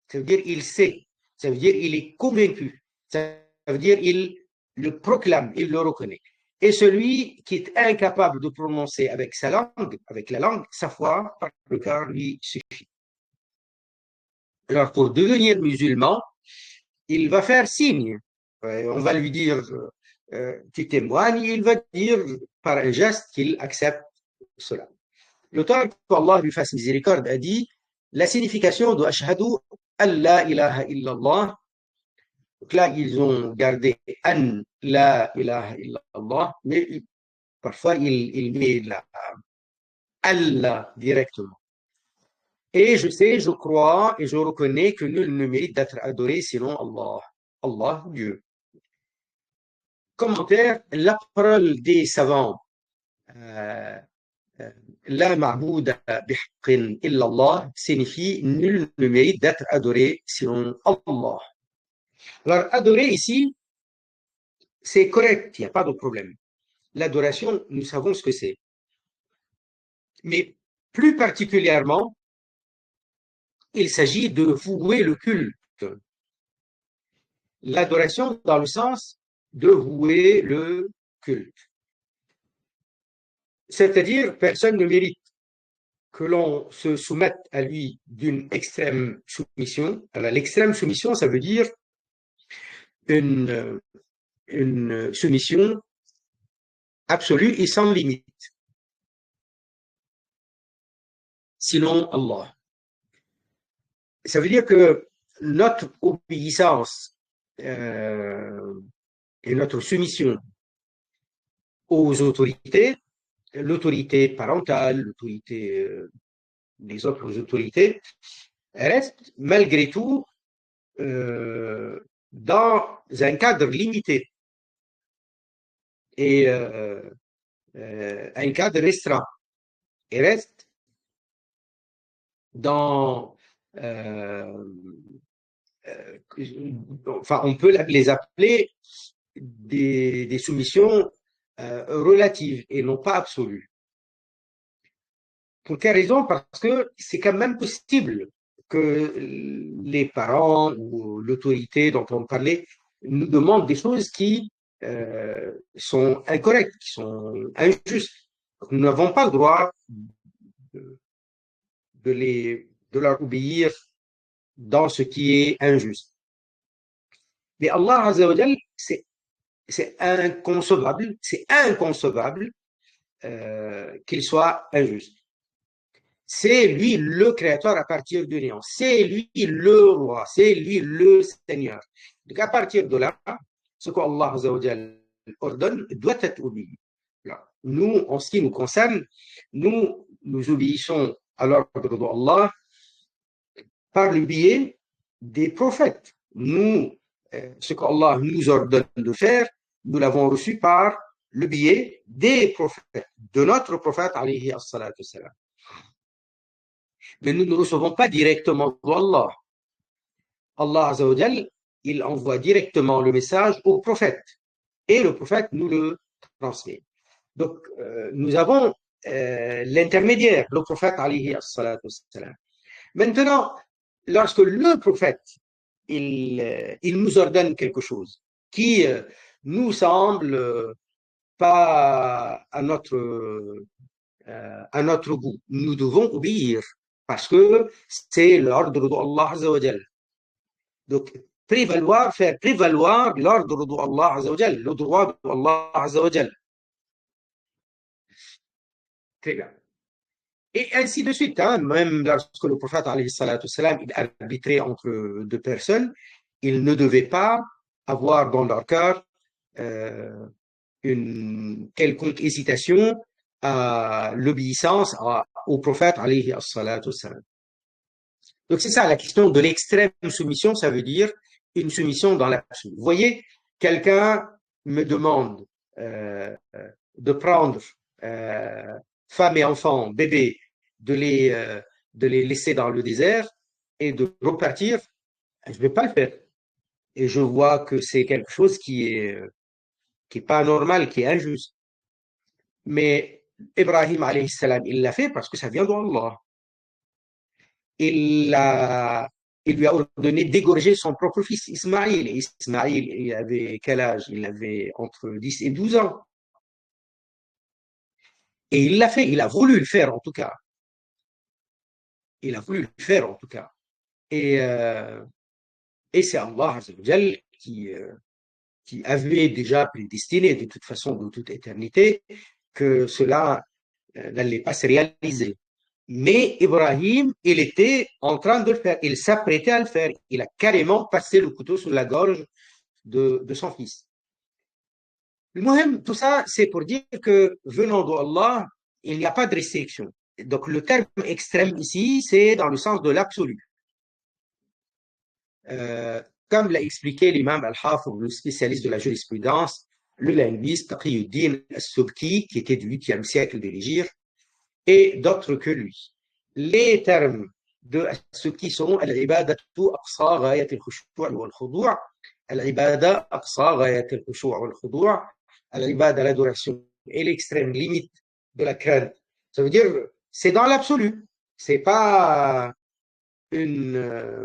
ça veut dire il sait, ça veut dire il est convaincu, ça veut dire il le proclame, il le reconnaît. Et celui qui est incapable de prononcer avec sa langue, avec la langue, sa foi, par le cœur lui suffit. Alors pour devenir musulman, il va faire signe. On va lui dire tu témoignes, il va dire par un geste qu'il accepte cela. L'auteur, qu'Allah lui fasse miséricorde, a dit la signification de Ashhadu Allah ilaha illallah. Donc là, ils ont gardé An la ilaha illallah, mais parfois il met la Allah directement. Et je sais, je crois et je reconnais que nul ne mérite d'être adoré sinon Allah. Allah, Dieu. Commentaire, la parole des savants. La ma'bouda bihaqqin illallah signifie nul ne mérite d'être adoré sinon Allah. Alors, adorer ici, c'est correct, il n'y a pas de problème. L'adoration, nous savons ce que c'est. Mais plus particulièrement, il s'agit de vouer le culte. L'adoration dans le sens de vouer le culte. C'est-à-dire, personne ne mérite que l'on se soumette à lui d'une extrême soumission. Alors, l'extrême soumission, ça veut dire une soumission absolue et sans limite. Sinon, Allah. Ça veut dire que notre obéissance et notre soumission aux autorités, l'autorité parentale, l'autorité des autres autorités, reste malgré tout dans un cadre limité et un cadre restreint et reste dans enfin on peut les appeler des soumissions relatives et non pas absolues. Pour quelle raison? Parce que c'est quand même possible que les parents ou l'autorité dont on parlait nous demandent des choses qui sont incorrectes, qui sont injustes. Nous n'avons pas le droit de, de leur obéir dans ce qui est injuste. Mais Allah Azza wa Jal, c'est inconcevable qu'il soit injuste. C'est lui le créateur à partir du néant. C'est lui le roi. C'est lui le Seigneur. Donc à partir de là, ce qu'Allah Azza wa Jal ordonne doit être obéi. Là. Nous, en ce qui nous concerne, nous obéissons à l'ordre d'Allah par le biais des prophètes. Nous, ce qu'Allah nous ordonne de faire, nous l'avons reçu par le biais des prophètes, de notre prophète, alayhi as-salatu salam. Mais nous ne recevons pas directement d'Allah. Allah Azza wa Jal, il envoie directement le message au prophète. Et le prophète nous le transmet. Donc, nous avons l'intermédiaire, le prophète, alayhi as-salatu salam. Maintenant, lorsque le prophète, il nous ordonne quelque chose qui nous semble pas à notre goût, nous devons obéir parce que c'est l'ordre d'Allah Azza wa Jal. Donc, faire prévaloir l'ordre d'Allah Azza wa Jal, le droit d'Allah Azza wa Jal. Très bien. Et ainsi de suite, hein, même lorsque le prophète alayhi salatu salam, il arbitrait entre deux personnes, il ne devait pas avoir dans leur cœur une quelconque hésitation à l'obéissance au prophète alayhi salatu salam. Donc c'est ça la question de l'extrême soumission, ça veut dire une soumission dans l'absolu. Vous voyez, quelqu'un me demande de prendre femme et enfants, bébés, de les laisser dans le désert et de repartir, je ne vais pas le faire. Et je vois que c'est quelque chose qui est pas normal, qui est injuste. Mais Ibrahim alayhi salam, il l'a fait parce que ça vient d'Allah. Il lui a ordonné d'égorger son propre fils Ismaïl. Et Ismaïl, il avait quel âge? Il avait entre 10 et 12 ans. Et il l'a fait, il a voulu le faire en tout cas. Il a voulu le faire en tout cas. Et c'est Allah Azza wa Jal qui avait déjà prédestiné de toute façon, de toute éternité, que cela n'allait pas se réaliser. Mais Ibrahim, il était en train de le faire, il s'apprêtait à le faire. Il a carrément passé le couteau sur la gorge de son fils. Tout ça, c'est pour dire que venant d'Allah, il n'y a pas de restriction. Donc le terme extrême ici, c'est dans le sens de l'absolu. Comme l'a expliqué l'imam Al-Hafid, le spécialiste de la jurisprudence, le linguiste Taqiyuddin As-Subki, qui était du 8e siècle de l'Hégire, et d'autres que lui. Les termes de As-Subki sont al-ibadatu aqsa ghayat al-khushu' wal-khudu', al-ibada aqsa ghayat al-khushu' wal-khudu', al-ibada, l'adoration, et l'extrême limite de la crainte. Ça veut dire, c'est dans l'absolu. C'est pas une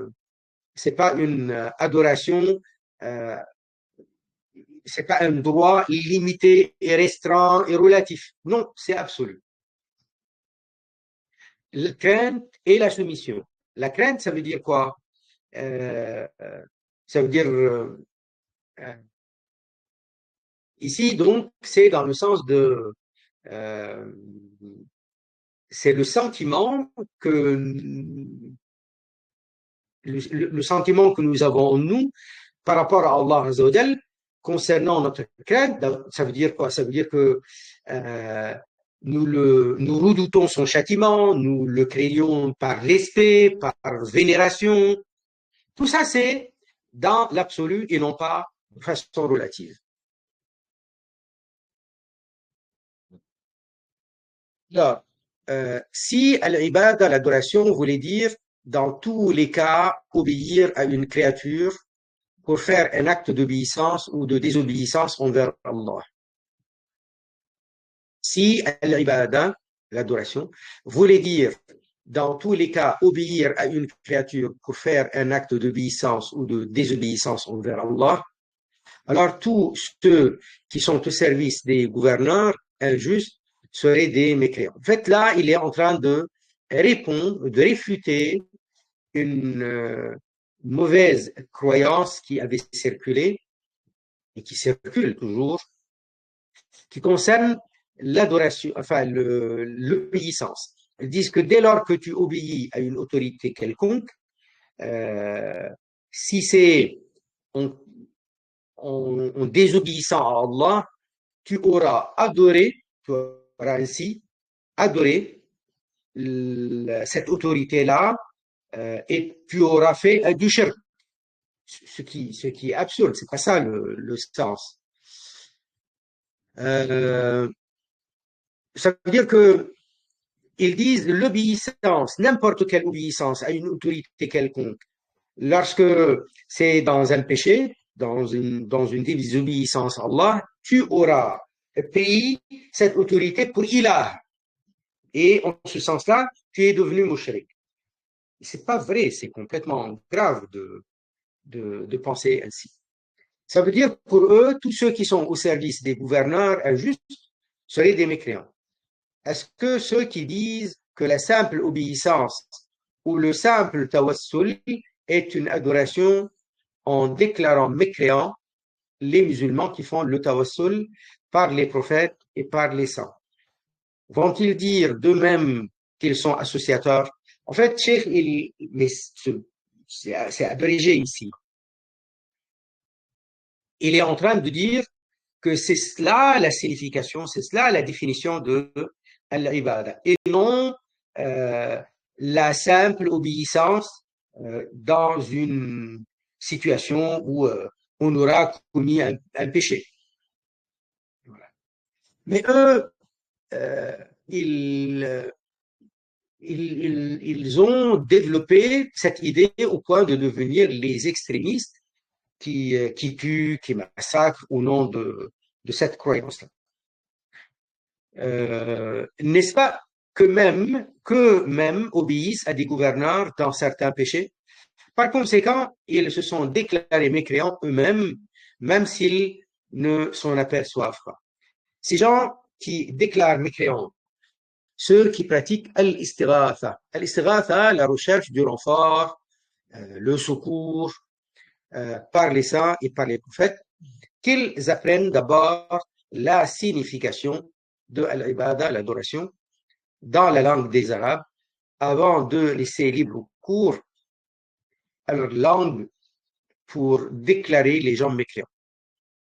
adoration, c'est pas un droit limité et restreint et relatif. Non, c'est absolu. La crainte et la soumission. La crainte, ça veut dire quoi? Ça veut dire ici, donc, c'est dans le sens de c'est le sentiment que le sentiment que nous avons en nous par rapport à Allah Azza wa Jal concernant notre crainte. Ça veut dire quoi? Ça veut dire que nous redoutons son châtiment, nous le craignons par respect, par vénération. Tout ça, c'est dans l'absolu et non pas de façon relative. Là, si al-ibada, l'adoration, voulait dire dans tous les cas obéir à une créature pour faire un acte d'obéissance ou de désobéissance envers Allah. Si al-ibada, l'adoration, voulait dire dans tous les cas, obéir à une créature pour faire un acte d'obéissance ou de désobéissance envers Allah, alors tous ceux qui sont au service des gouverneurs injustes seraient des mécréants. En fait, là, il est en train de répondre, de réfuter une mauvaise croyance qui avait circulé et qui circule toujours, qui concerne l'adoration, enfin l'obéissance. Ils disent que dès lors que tu obéis à une autorité quelconque, euh, si c'est en, en désobéissant à Allah, tu auras adoré, tu auras ainsi adoré cette autorité-là et tu auras fait du shirk, ce qui est absurde, c'est pas ça le sens. Euh, Ça veut dire que ils disent l'obéissance, n'importe quelle obéissance à une autorité quelconque, lorsque c'est dans un péché, dans une désobéissance à Allah, tu auras payé cette autorité pour ilah. Et en ce sens-là, tu es devenu mushrik. C'est pas vrai, c'est complètement grave de penser ainsi. Ça veut dire pour eux, tous ceux qui sont au service des gouverneurs injustes seraient des mécréants. Est-ce que ceux qui disent que la simple obéissance ou le simple tawassul est une adoration en déclarant mécréants les musulmans qui font le tawassul par les prophètes et par les saints? Vont-ils dire d'eux-mêmes qu'ils sont associateurs? En fait, Cheikh, mais c'est abrégé ici. Il est en train de dire que c'est cela la signification, c'est cela la définition de l'ibada, et non la simple obéissance dans une situation où on aura commis un péché. Voilà. Mais eux, euh, ils, ils ont développé cette idée au point de devenir les extrémistes qui tuent, qui massacrent au nom de cette croyance-là. N'est-ce pas que même obéissent à des gouverneurs dans certains péchés? Par conséquent, ils se sont déclarés mécréants eux-mêmes, même s'ils ne s'en aperçoivent pas. Ces gens qui déclarent mécréants, ceux qui pratiquent al-istighatha. Al-istighatha, la recherche du renfort, le secours par les saints et par les prophètes, qu'ils apprennent d'abord la signification de l'ibada, l'adoration, dans la langue des Arabes, avant de laisser libre cours à leur langue pour déclarer les gens mécréants.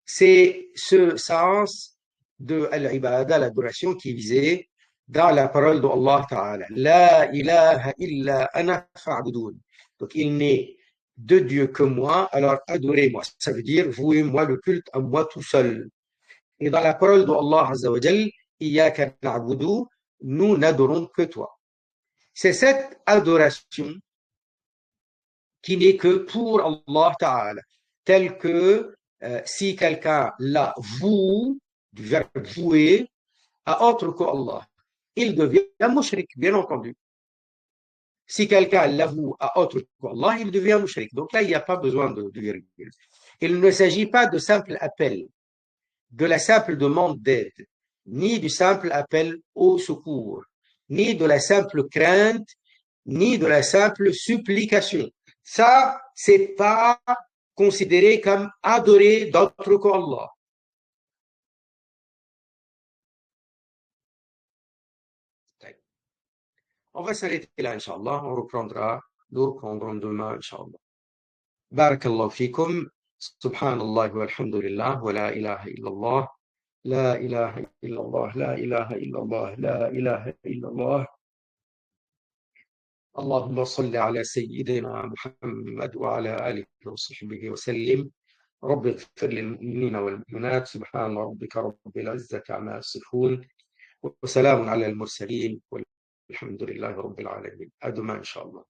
C'est ce sens de l'ibada, l'adoration, qui est visé dans la parole d'Allah Ta'ala. La ilaha illa ana fa'budun. Donc il n'est de Dieu que moi, alors adorez-moi. Ça veut dire vouez-moi le culte à moi tout seul. Et dans la parole d'Allah Azza wa Jal, Iyaka na'budu, nous n'adorons que toi. C'est cette adoration qui n'est que pour Allah Ta'ala, tel que si quelqu'un la voue, du verbe vouer, à autre qu'Allah, il devient mushrik, bien entendu. Si quelqu'un l'avoue à autre qu'Allah, il devient mushrik. Donc là, il n'y a pas besoin de virgule. Il ne s'agit pas de simple appel, de la simple demande d'aide, ni du simple appel au secours, ni de la simple crainte, ni de la simple supplication. Ça, c'est pas considéré comme adorer d'autre qu'Allah. On va s'arrêter là, Inch'Allah. Nous reprendrons demain, Inch'Allah. Barakallahu fikum. Subhanallah walhamdulillah wa la ilaha illallah. لا إله إلا الله لا إله إلا الله لا إله إلا الله اللهم صل على سيدنا محمد وعلى آله وصحبه وسلم رب اغفر للمؤمنين والمؤمنات سبحان ربك رب العزة عما يصفون وسلام على المرسلين والحمد لله رب العالمين. À demain, Inch'Allah.